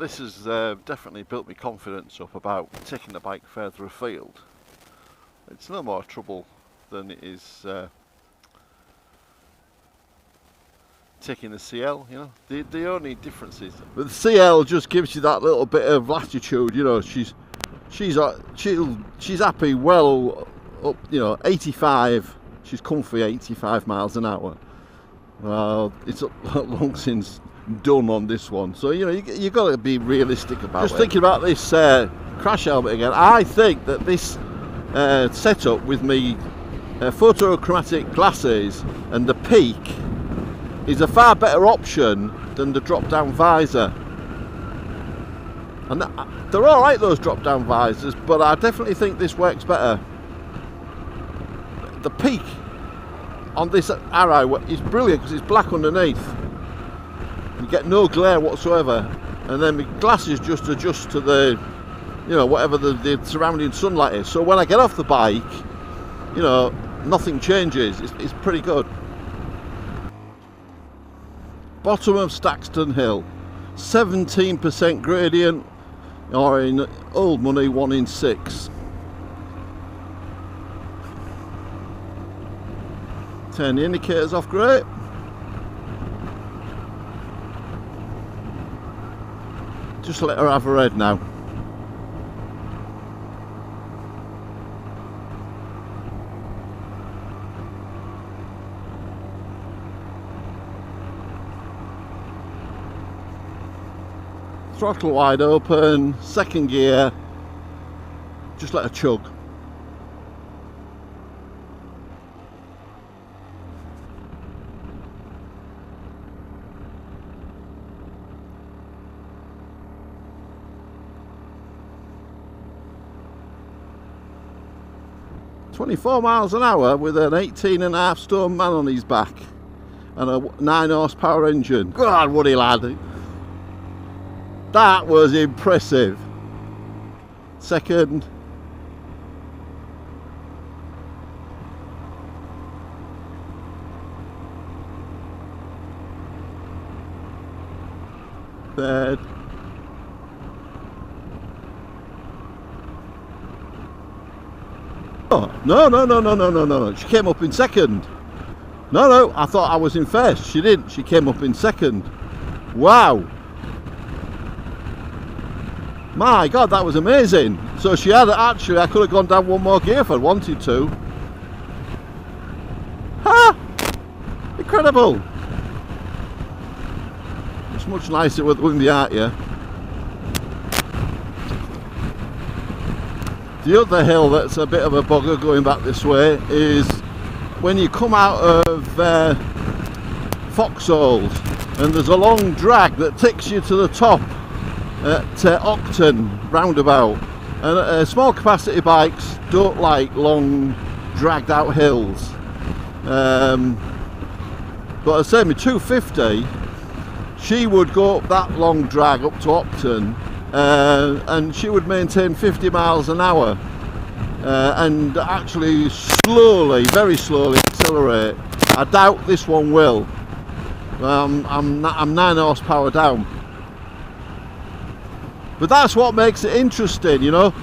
this has definitely built my confidence up about taking the bike further afield. It's no more trouble than it is taking the CL, you know. The only difference is, but the CL just gives you that little bit of latitude, you know. She's happy well up, you know, 85. She's comfy 85 miles an hour. Well, it's long since done on this one, so you know you got to be realistic about it. Just thinking about this crash helmet again, I think that this setup with me photochromatic glasses and the peak is a far better option than the drop-down visor. And they're all right, those drop-down visors, but I definitely think this works better. The peak on this arrow is brilliant because it's black underneath. You get no glare whatsoever, and then my glasses just adjust to the, you know, whatever the surrounding sunlight is. So when I get off the bike, you know, nothing changes. It's pretty good. Bottom of Staxton Hill, 17% gradient, or in old money 1 in 6. 10 indicators off, great. Just let her have her head now. Throttle wide open, second gear, just let her chug. "24 miles an hour with an 18.5 stone man on his back and a 9 horsepower engine. God, Woody lad. That was impressive. Second. Third. Oh, no. She came up in second. No, I thought I was in first. She didn't. She came up in second. Wow. My God, that was amazing. So she had, actually, I could have gone down one more gear if I wanted to. Ha! Incredible. It's much nicer with the art, yeah. The other hill that's a bit of a bugger going back this way is when you come out of Foxholes, and there's a long drag that takes you to the top at Octon roundabout, and small capacity bikes don't like long dragged out hills, but I say my 250, she would go up that long drag up to Octon, and she would maintain 50 miles an hour and actually slowly, very slowly accelerate. I doubt this one will. I'm 9 horsepower down. But that's what makes it interesting, you know.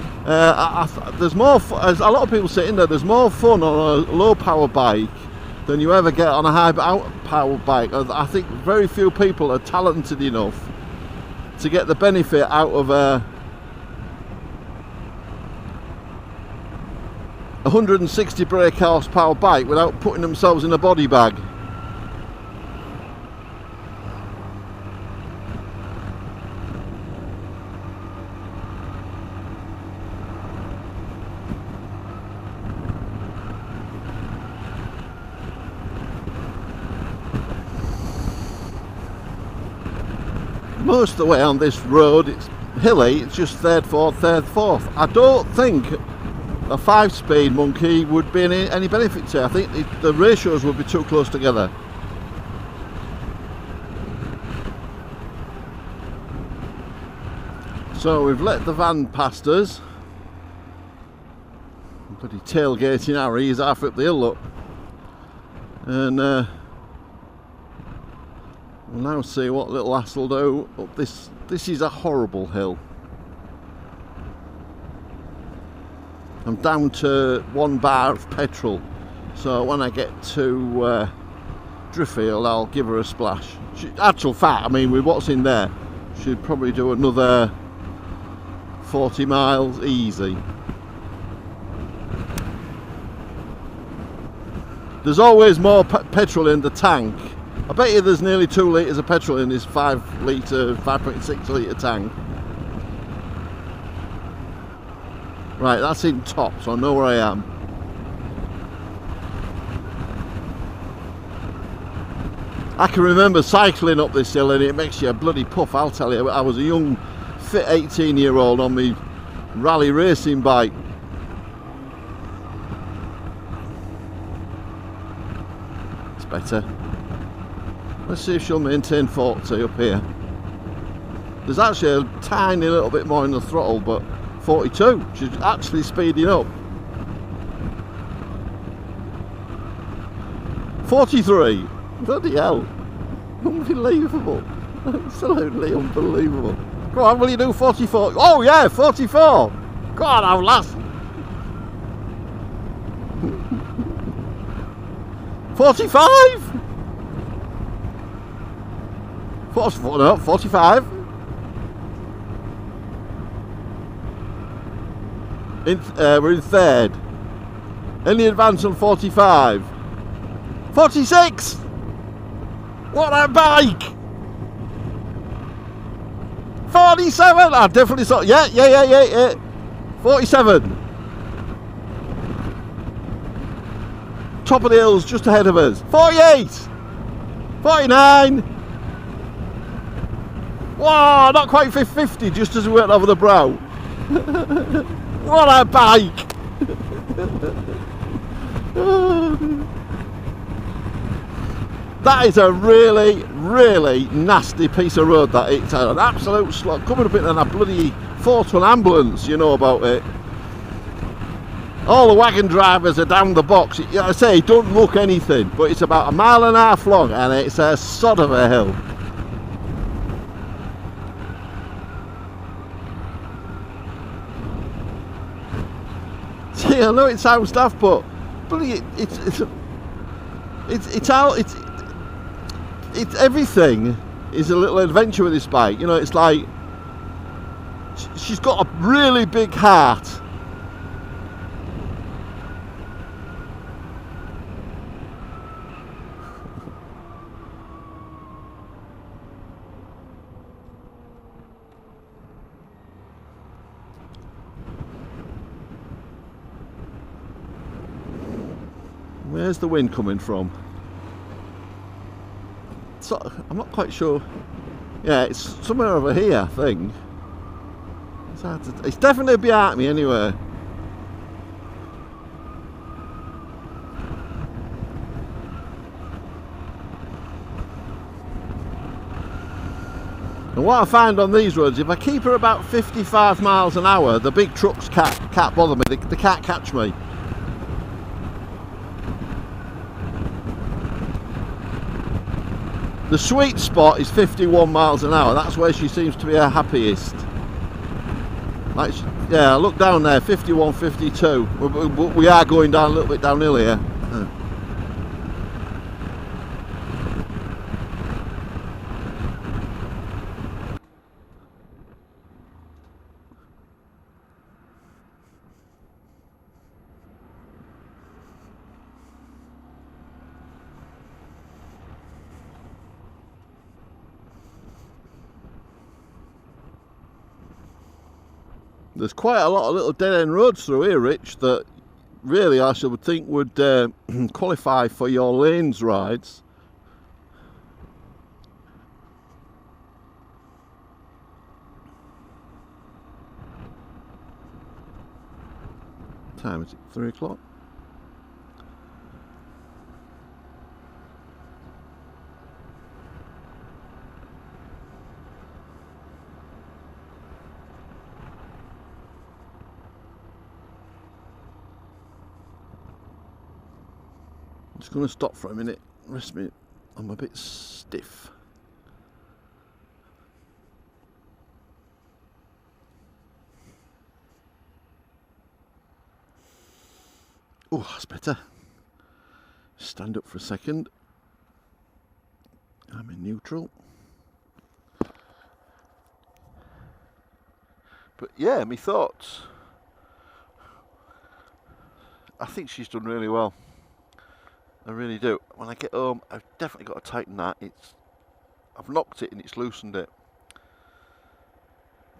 There's more, as a lot of people say in there, there's more fun on a low power bike than you ever get on a high power bike. I think very few people are talented enough to get the benefit out of a 160 brake horsepower bike without putting themselves in a body bag. Most of the way on this road, it's hilly, it's just third, fourth. I don't think a 5-speed Monkey would be any benefit to it. I think the ratios would be too close together. So we've let the van past us. Bloody tailgating Harry, he's half up the hill, look. And We'll now see what little lass will do up this. This is a horrible hill. I'm down to 1 bar of petrol, so when I get to Driffield I'll give her a splash. Actual fact, I mean, with what's in there, she'd probably do another 40 miles easy. There's always more petrol in the tank. I bet you there's nearly 2 litres of petrol in this 5.6 litre tank. Right, that's in top, so I know where I am. I can remember cycling up this hill and it makes you a bloody puff, I'll tell you. I was a young, fit 18-year-old on my rally racing bike. It's better. Let's see if she'll maintain 40 up here. There's actually a tiny little bit more in the throttle, but 42. She's actually speeding up. 43. Bloody hell. Unbelievable. Absolutely unbelievable. Go on, will you do 44? Oh yeah, 44. Go on, I'll last. 45. 44, no, 45. We're in third. Any advance on 45? 46! What a bike! 47! I definitely saw. Yeah. 47. Top of the hills just ahead of us. 48! 49! Whoa, not quite 50, just as we went over the brow. What a bike! That is a really, really nasty piece of road, that it's an absolute slog. Coming up into a bloody 4-ton ambulance, you know about it. All the wagon drivers are down the box. I say, it don't look anything, but it's about 1.5 miles long and it's a sod of a hill. See, I know it sounds daft, but bloody, it's everything is a little adventure with this bike. You know, it's like she's got a really big heart. Where's the wind coming from? So, I'm not quite sure. Yeah, it's somewhere over here, I think. It's definitely behind me anyway. And what I find on these roads, if I keep her about 55 miles an hour, the big trucks can't bother me. They can't catch me. The sweet spot is 51 miles an hour. That's where she seems to be her happiest. Like, yeah, look down there, 51, 52. We are going down a little bit downhill here. There's quite a lot of little dead-end roads through here, Rich, that really I should think would qualify for your lanes rides. What time is it? 3 o'clock? Just going to stop for a minute, rest me. I'm a bit stiff. Oh, that's better. Stand up for a second. I'm in neutral. But yeah, my thoughts. I think she's done really well. I really do. When I get home, I've definitely got to tighten that. I've knocked it and it's loosened it.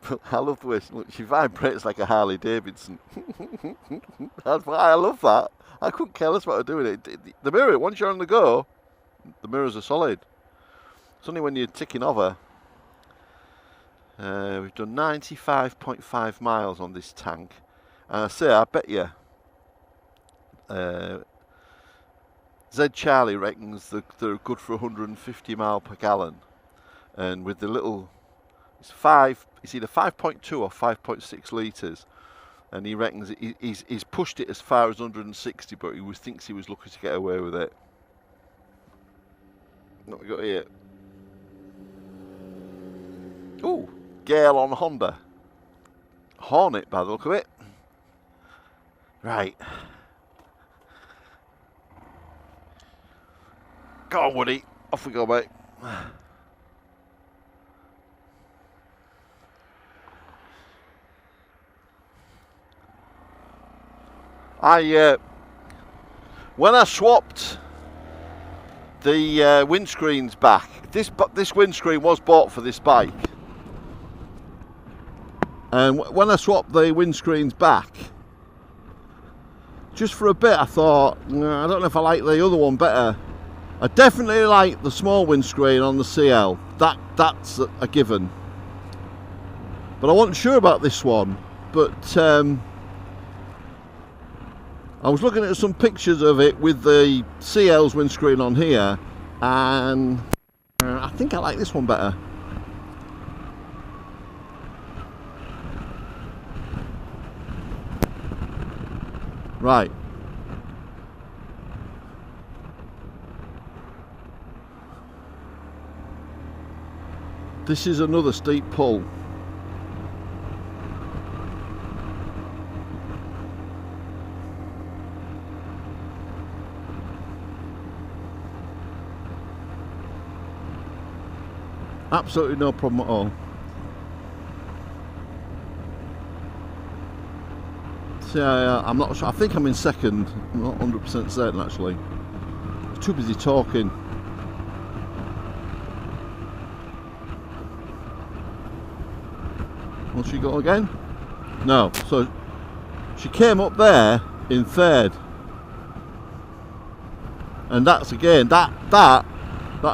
But I love the way she vibrates like a Harley Davidson. I love that. I couldn't care less what I'm doing it. The mirror, once you're on the go, the mirrors are solid. It's only when you're ticking over. We've done 95.5 miles on this tank. And I say, I bet you, Z Charlie reckons they're good for 150 mile per gallon. And with the little, it's either 5.2 or 5.6 litres. And he reckons he's pushed it as far as 160, but he thinks he was lucky to get away with it. What we got here? Ooh, Gale on Honda. Hornet by the look of it. Right. Go on, Woody. Off we go, mate. When I swapped the windscreens back, this windscreen was bought for this bike, and when I swapped the windscreens back, just for a bit, I thought, I don't know if I like the other one better. I definitely like the small windscreen on the CL. That's a given. But I wasn't sure about this one. But I was looking at some pictures of it with the CL's windscreen on here, and I think I like this one better. Right. This is another steep pull. Absolutely no problem at all. See, I'm not sure. I think I'm in second. I'm not 100% certain actually. I'm too busy talking. Will she go again? No. So she came up there in third, and that's again that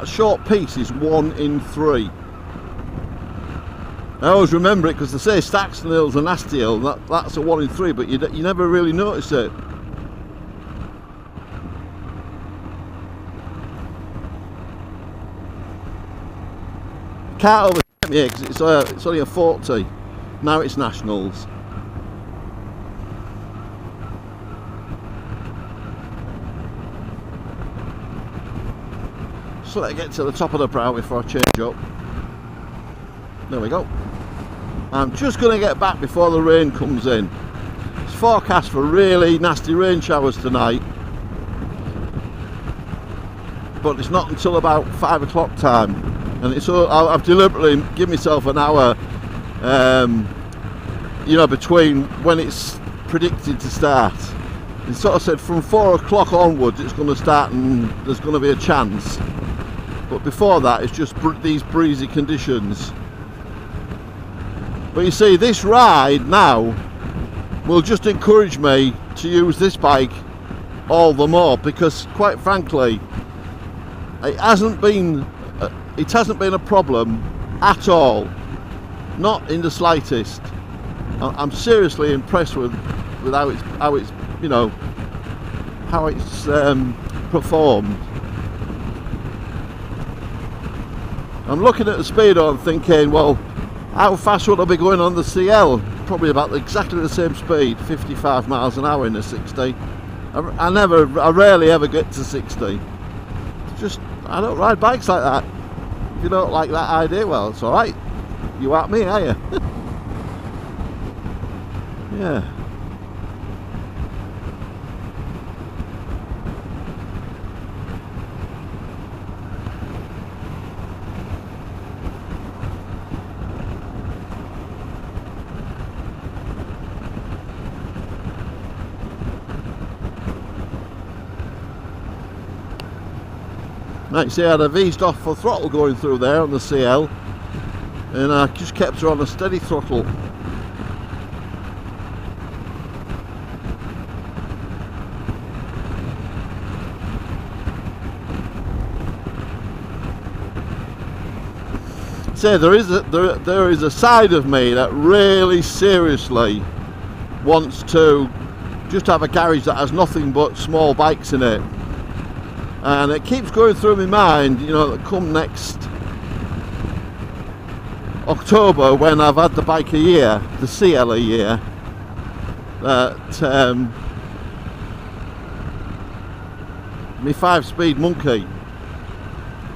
short piece is 1 in 3. I always remember it because they say Staxton Hill's a nasty hill. That's a 1 in 3, but you never really notice it. Can't overtake me because it's only a 40. Now it's nationals. So let it get to the top of the brow before I change up. There we go. I'm just going to get back before the rain comes in. It's forecast for really nasty rain showers tonight, but it's not until about 5 o'clock time, and I've deliberately given myself an hour, between when it's predicted to start. It sort of said from 4 o'clock onwards it's going to start and there's going to be a chance, but before that it's just these breezy conditions. But you see, this ride now will just encourage me to use this bike all the more, because quite frankly it hasn't been a problem at all, not in the slightest. I'm seriously impressed with how it's performed. I'm looking at the speedo and thinking, well, how fast would I be going on the CL? Probably about exactly the same speed, 55 miles an hour in the 60. I rarely ever get to 60. I don't ride bikes like that. If you don't like that idea, well, it's alright. You aren't me, are you? Yeah. Like I say, I had a eased off for throttle going through there on the CL, and I just kept her on a steady throttle. Say there is a side of me that really seriously wants to just have a garage that has nothing but small bikes in it, and it keeps going through my mind, you know, that come next October, when I've had the bike a year, the CL a year, that my 5-speed Monkey,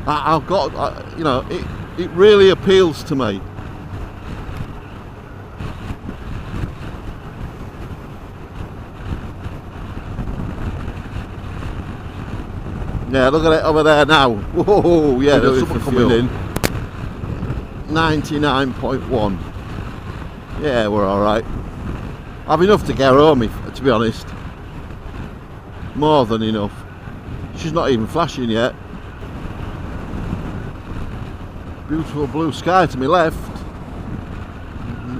I've got, you know, it really appeals to me. Yeah, look at it over there now. Whoa, yeah, there's someone coming in. 99.1. Yeah, we're alright. I've enough to get home, to be honest. More than enough. She's not even flashing yet. Beautiful blue sky to my left.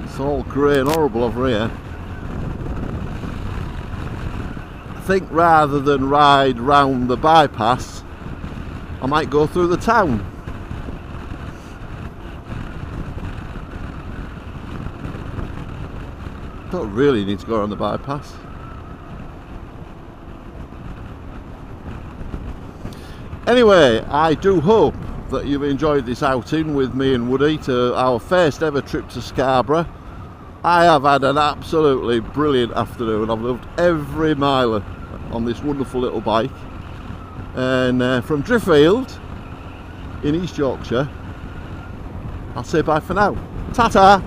It's all grey and horrible over here. I think rather than ride round the bypass, I might go through the town. Don't really need to go around the bypass. Anyway, I do hope that you've enjoyed this outing with me and Woody to our first ever trip to Scarborough. I have had an absolutely brilliant afternoon. I've loved every mile on this wonderful little bike. And from Driffield in East Yorkshire, I'll say bye for now. Ta-ta!